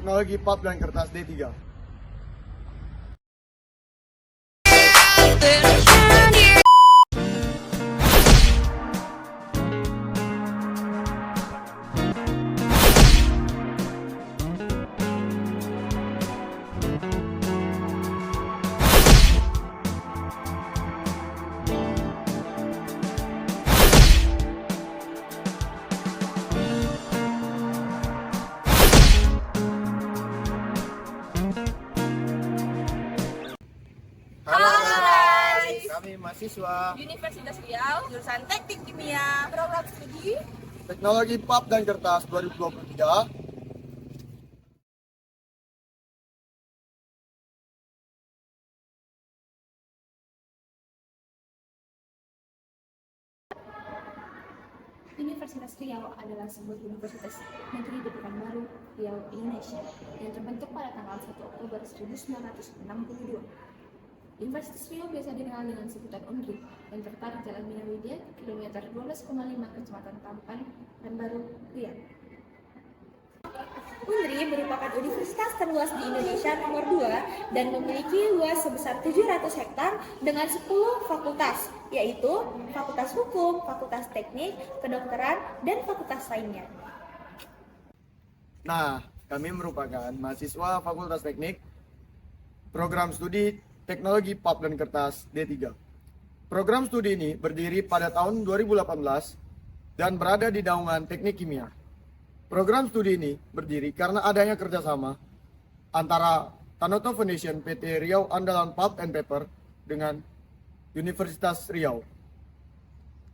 teknologi pulp dan kertas D3. Halo guys, Kami mahasiswa Universitas Riau, jurusan Teknik Kimia, program studi teknologi pulp dan kertas 2023. Universitas Riau adalah sebuah universitas negeri di Pekanbaru, Riau, Indonesia yang terbentuk pada tanggal 1 Oktober 1962. Universitas Riau biasa dikenal dengan sebutan UNRI dan terletak di Jalan Bina Widya, kilometer 12,5 Kecamatan Tampan, Pekanbaru, Riau. UNRI merupakan universitas terluas di Indonesia nomor 2 dan memiliki luas sebesar 700 hektar dengan 10 fakultas, yaitu Fakultas Hukum, Fakultas Teknik, Kedokteran, dan fakultas lainnya. Nah, kami merupakan mahasiswa Fakultas Teknik, program studi teknologi pulp dan kertas D3. Program studi ini berdiri pada tahun 2018 dan berada di naungan Teknik Kimia. Program studi ini berdiri karena adanya kerjasama antara Tanoto Foundation PT Riau Andalan Pulp and Paper dengan Universitas Riau.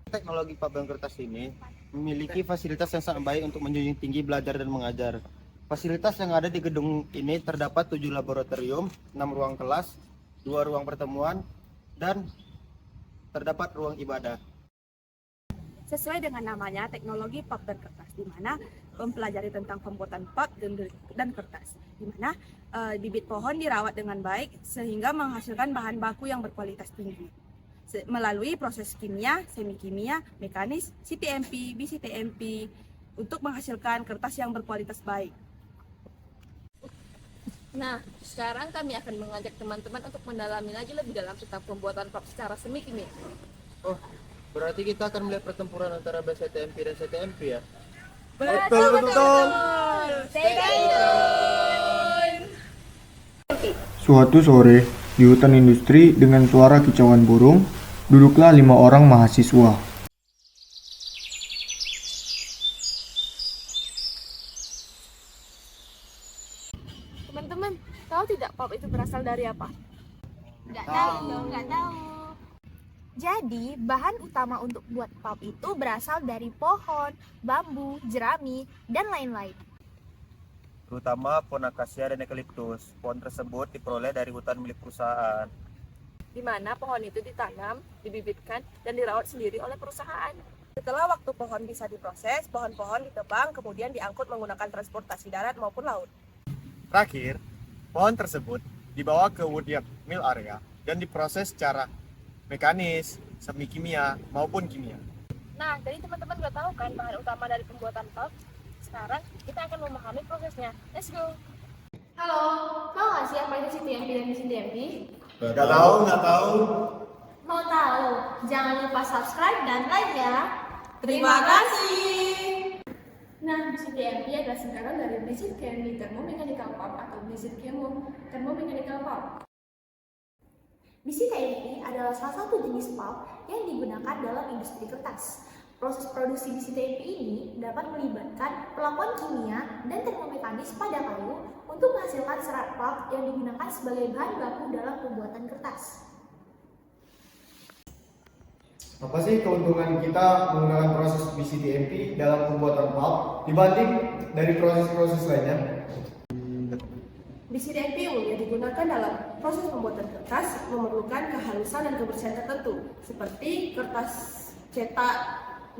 Teknologi pulp dan kertas ini memiliki fasilitas yang sangat baik untuk menjunjung tinggi belajar dan mengajar. Fasilitas yang ada di gedung ini terdapat 7 laboratorium, 6 ruang kelas, 2 ruang pertemuan, dan terdapat ruang ibadah. sesuai dengan namanya teknologi pulp dan kertas, di mana mempelajari tentang pembuatan pulp dan kertas, di mana bibit pohon dirawat dengan baik sehingga menghasilkan bahan baku yang berkualitas tinggi melalui proses kimia, semi kimia, mekanis, CTMP, BCTMP untuk menghasilkan kertas yang berkualitas baik. Nah, sekarang kami akan mengajak teman-teman untuk mendalami lagi lebih dalam tentang pembuatan pulp secara semi kimia. Oh, berarti kita akan melihat pertempuran antara BCTMP dan CTMP ya? Betul. Stay tune. Suatu sore, di hutan industri dengan suara kicauan burung, duduklah 5 orang mahasiswa. Teman-teman, tahu tidak pulp itu berasal dari apa? Nggak tahu. Jadi, bahan utama untuk buat pulp itu berasal dari pohon, bambu, jerami, dan lain-lain. Terutama pohon akasia dan eukaliptus. Pohon tersebut diperoleh dari hutan milik perusahaan. Di mana pohon itu ditanam, dibibitkan, dan dirawat sendiri oleh perusahaan. Setelah waktu pohon bisa diproses, pohon-pohon ditebang kemudian diangkut menggunakan transportasi darat maupun laut. Terakhir, pohon tersebut dibawa ke woodyard mill area dan diproses secara mekanis, semi kimia maupun kimia. Nah, jadi teman-teman udah tahu kan bahan utama dari pembuatan pulp? Sekarang kita akan memahami prosesnya. Let's go! Halo, tahu nggak sih apa itu CTMP dan BCTMP? Nggak tahu. Mau tahu? Jangan lupa subscribe dan like ya. Terima kasih. Nah, BCTMP adalah singkatan dari Basic Chemical Thermomechanical Pulp atau Basic Thermomechanical Pulp. BCTMP adalah salah satu jenis pulp yang digunakan dalam industri kertas. Proses produksi BCTMP ini dapat melibatkan perlakuan kimia dan termomekanis pada kayu untuk menghasilkan serat pulp yang digunakan sebagai bahan baku dalam pembuatan kertas. Apa sih keuntungan kita menggunakan proses BCTMP dalam pembuatan pulp dibanding dari proses-proses lainnya? BCTMP umumnya digunakan dalam proses pembuatan kertas memerlukan kehalusan dan kebersihan tertentu, seperti kertas cetak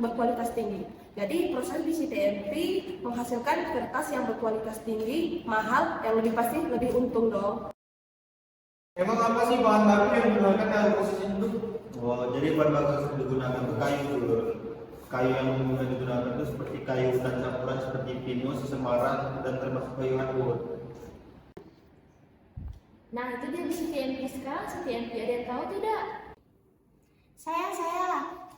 berkualitas tinggi. Jadi proses BCTMP menghasilkan kertas yang berkualitas tinggi, mahal, yang lebih pasti lebih untung dong. Emang apa sih bahan baku yang digunakan dalam proses itu? Oh, jadi bahan baku yang digunakan itu kayu dulu. Kayu yang digunakan itu seperti kayu hutan campuran seperti pinus, semaran, dan termasuk kayu anggur. Nah, itu dia CTMP. Sekarang CTMP ada yang tahu tidak? Saya.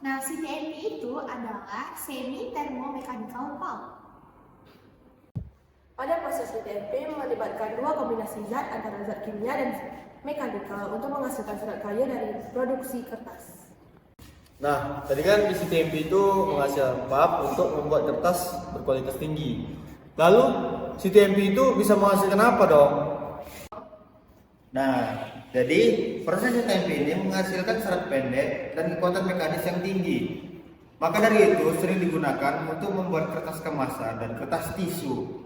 Nah, CTMP itu adalah Semi Thermomechanical Pulp. Pada proses CTMP melibatkan dua kombinasi zat antara zat kimia dan mekanikal untuk menghasilkan serat kayu dari produksi kertas. Nah, tadi kan di CTMP itu menghasilkan pulp untuk membuat kertas berkualitas tinggi. Lalu, CTMP itu bisa menghasilkan apa dong? Nah, jadi proses CTMP ini menghasilkan serat pendek dan kekuatan mekanis yang tinggi. Maka dari itu sering digunakan untuk membuat kertas kemasan dan kertas tisu.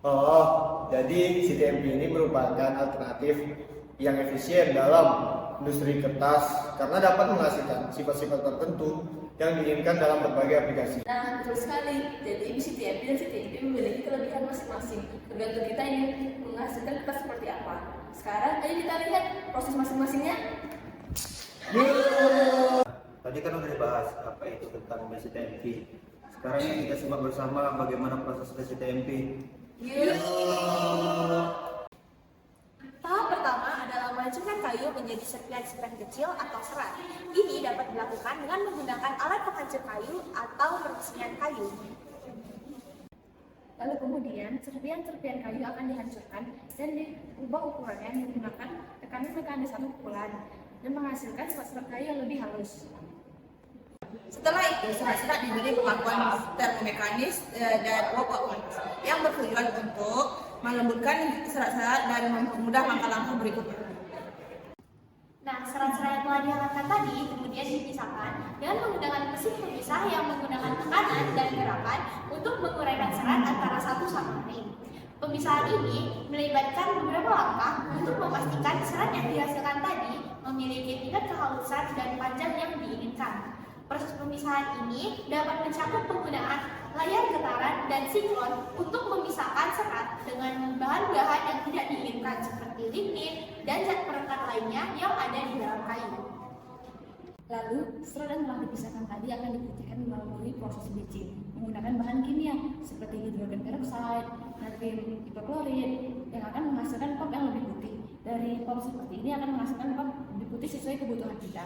Oh, jadi CTMP ini merupakan alternatif yang efisien dalam industri kertas karena dapat menghasilkan sifat-sifat tertentu yang diinginkan dalam berbagai aplikasi. Nah, betul sekali. Jadi CTMP dan CTMP memiliki kelebihan masing-masing. Tergantung kita ingin menghasilkan kertas seperti apa. Sekarang ayo kita lihat proses masing-masingnya. Tadi kan udah dibahas apa itu tentang CTMP. Sekarang kita simak bersama bagaimana proses CTMP. Tahap pertama adalah menghancurkan kayu menjadi serpihan-serpihan kecil atau serat. Ini dapat dilakukan dengan menggunakan alat penghancur kayu atau permesinan kayu. Lalu kemudian serpihan-serpihan kayu akan dihancurkan dan diubah ukurannya menggunakan tekanan mekanisme pukulan dan menghasilkan serat-serat kayu yang lebih halus. Setelah itu, serat-serat diberi perlakuan termomekanis dan uap-uap yang bertujuan untuk melembutkan serat-serat dan mempermudah langkah-langkah berikutnya. Nah, serat-serat yang telah dihangatkan tadi kemudian dipisahkan dengan menggunakan mesin pemisah yang menggunakan tekanan dan gerakan untuk menguraikan serat antara satu sama lain. Pemisahan ini melibatkan beberapa langkah untuk memastikan serat yang dihasilkan tadi memiliki tingkat kehalusan dan panjang yang diinginkan. Proses pemisahan ini dapat mencakup penggunaan layar getaran dan siklon untuk memisahkan serat dengan bahan-bahan yang tidak diinginkan seperti lignin dan zat perekat lainnya yang ada di dalam kayu. Lalu, serat yang telah dipisahkan tadi akan diputihkan melalui proses bleaching menggunakan bahan kimia seperti hidrogen peroksida, natrium hipoklorit yang akan menghasilkan pulp yang lebih putih. Dari pulp seperti ini akan menghasilkan pulp lebih putih sesuai kebutuhan kita.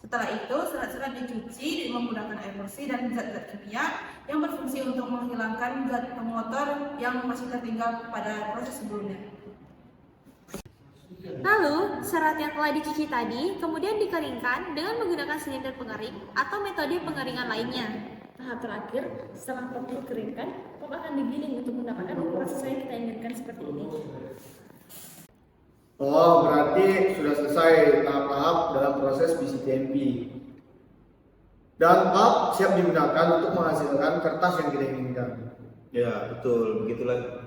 Setelah itu, serat-serat dicuci menggunakan air bersih dan zat-zat kimia yang berfungsi untuk menghilangkan zat pengotor yang masih tertinggal pada proses sebelumnya. Lalu, serat yang telah dicuci tadi kemudian dikeringkan dengan menggunakan silinder pengering atau metode pengeringan lainnya. Tahap terakhir, setelah pulp dikeringkan, pulp akan digiling untuk mendapatkan ukuran sesuai yang kita inginkan seperti ini. Oh, berarti sudah selesai tahap-tahap dalam proses BCTMP. Dan pulp siap digunakan untuk menghasilkan kertas yang kita inginkan. Ya, betul. Begitulah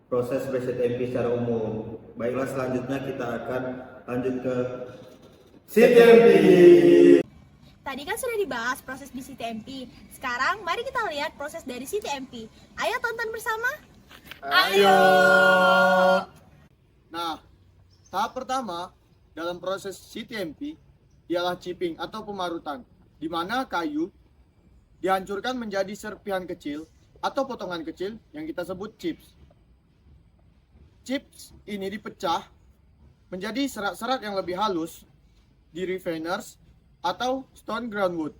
proses BCTMP secara umum. Baiklah, selanjutnya kita akan lanjut ke CTMP. Tadi kan sudah dibahas proses BCTMP. Sekarang mari kita lihat proses dari CTMP. Ayo tonton bersama. Ayo. Nah, tahap pertama dalam proses CTMP ialah chipping atau pemarutan, di mana kayu dihancurkan menjadi serpihan kecil atau potongan kecil yang kita sebut chips. Chips ini dipecah menjadi serat-serat yang lebih halus di refiners atau stone ground wood.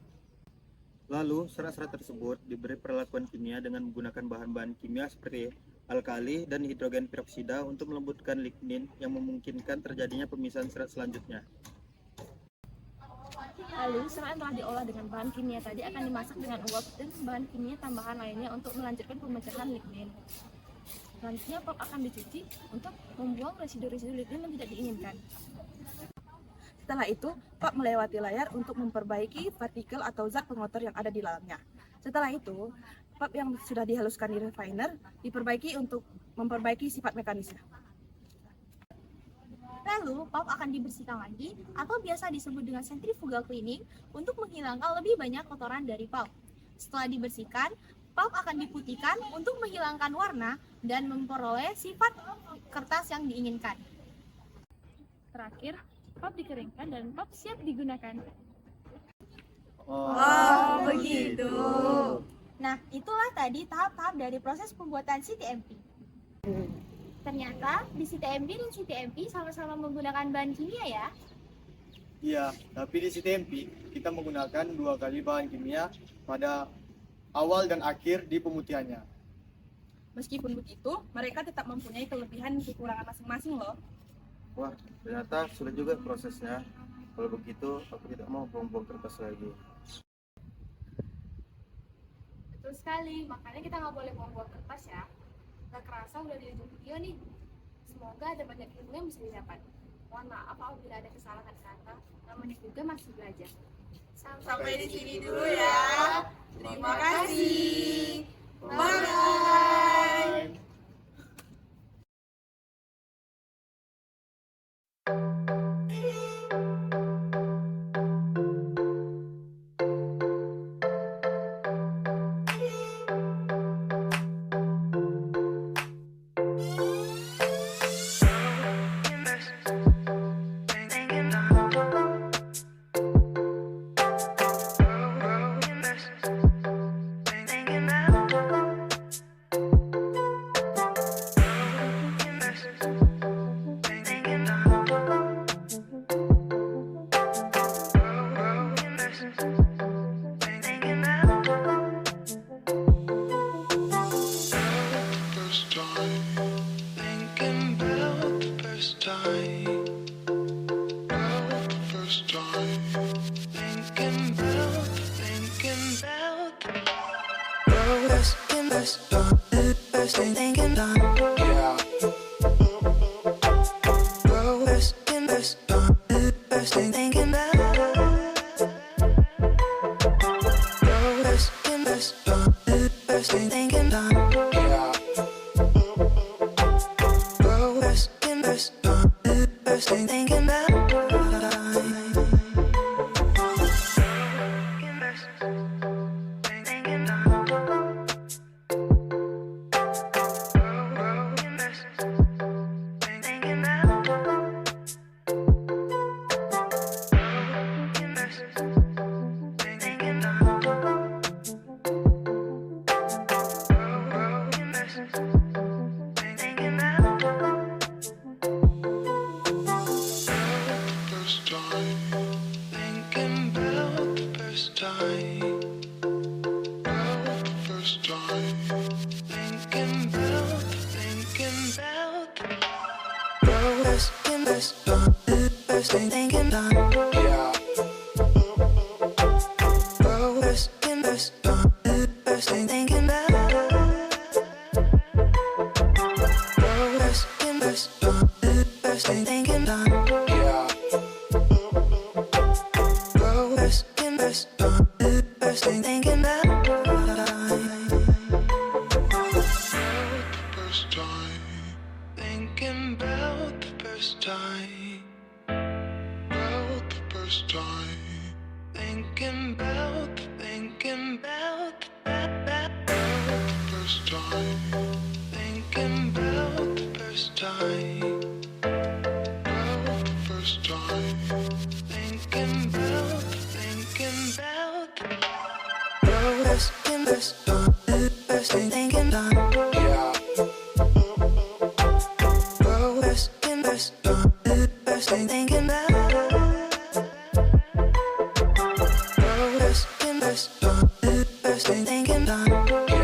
Lalu, serat-serat tersebut diberi perlakuan kimia dengan menggunakan bahan-bahan kimia seperti alkali dan hidrogen peroksida untuk melembutkan lignin yang memungkinkan terjadinya pemisahan serat selanjutnya. Lalu, serat yang telah diolah dengan bahan kimia tadi akan dimasak dengan uap dan bahan kimia tambahan lainnya untuk melanjutkan pemecahan lignin. Selanjutnya, pulp akan dicuci untuk membuang residu-residu lignin yang tidak diinginkan. Setelah itu, pulp melewati layar untuk memperbaiki partikel atau zat pengotor yang ada di dalamnya. Setelah itu, pulp yang sudah dihaluskan di refiner diperbaiki untuk memperbaiki sifat mekanisnya. Lalu, pulp akan dibersihkan lagi atau biasa disebut dengan centrifugal cleaning untuk menghilangkan lebih banyak kotoran dari pulp. Setelah dibersihkan, pulp akan diputihkan untuk menghilangkan warna dan memperoleh sifat kertas yang diinginkan. Terakhir, pulp dikeringkan dan pulp siap digunakan. Oh, begitu. Nah, itulah tadi tahap-tahap dari proses pembuatan CTMP. Ternyata di CTMP dan CTMP sama-sama menggunakan bahan kimia ya. Iya, tapi di CTMP kita menggunakan 2 kali bahan kimia pada awal dan akhir di pemutihannya. Meskipun begitu, mereka tetap mempunyai kelebihan dan kekurangan masing-masing loh. Wah, ternyata sulit juga prosesnya. Kalau begitu, aku tidak mau buang-buang kertas lagi. Betul sekali, makanya kita nggak boleh buang-buang kertas ya. Gak kerasa udah di ujung video nih. Semoga ada banyak ilmu yang bisa didapat. Mohon maaf apabila ada kesalahan kata, namanya juga masih belajar. Sampai di sini dulu ya. Terima kasih. Bye. Thinking about